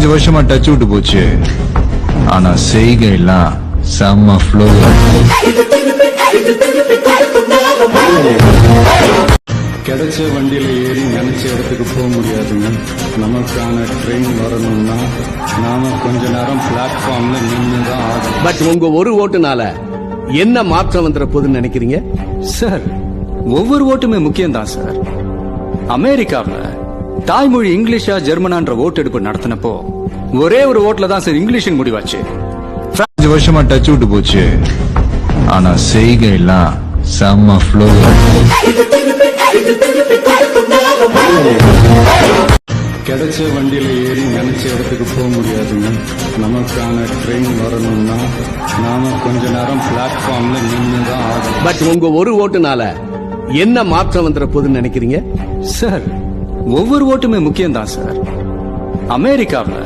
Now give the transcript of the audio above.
5 வருஷமா டச் விட்டு போச்சு. ஆனா செய்கை எல்லாம் செம்ம ஃப்ளோ. கிடைச்ச வண்டியில ஏறி நினைச்ச இடத்துக்கு போக முடியாதுங்க. நமக்கான ட்ரெயின் வரணும்னா நாம கொஞ்ச நேரம் பிளாட்ஃபார்ம்ல நின்றுதான் ஆகும். பட் உங்க ஒரு ஓட்டுனால என்ன மாற்றம் வந்துட போகுதுன்னு நினைக்கிறீங்க? சார், ஒவ்வொரு ஓட்டுமே முக்கியம் தான் சார். அமெரிக்காவில் தாய்மொழி இங்கிலீஷா ஜெர்மனான்ற ஓட்டெடுப்பு நடத்தினப்போ ஒரே ஒரு ஓட்டுல தான் சார் இங்கிலீஷின் முடிவாச்சு. 5 வருஷமா டச் விட்டு போச்சு. ஆனா செய்கை எல்லாம் செம்ம ஃப்ளோ. கிடைச்ச வண்டியில ஏறி நினைச்ச இடத்துக்கு போக முடியாதுங்க. நமக்கான ட்ரெயின் வரணும்னா நாம கொஞ்ச நேரம் பிளாட்ஃபார்ம்ல நின்றுதான் ஆகும். பட் உங்க ஒரு ஓட்டுனால என்ன மாற்றம் வந்துட போகுதுன்னு நினைக்கிறீங்க? சார், ஒவ்வொரு ஓட்டுமே முக்கியம் தான் சார். அமெரிக்காவில்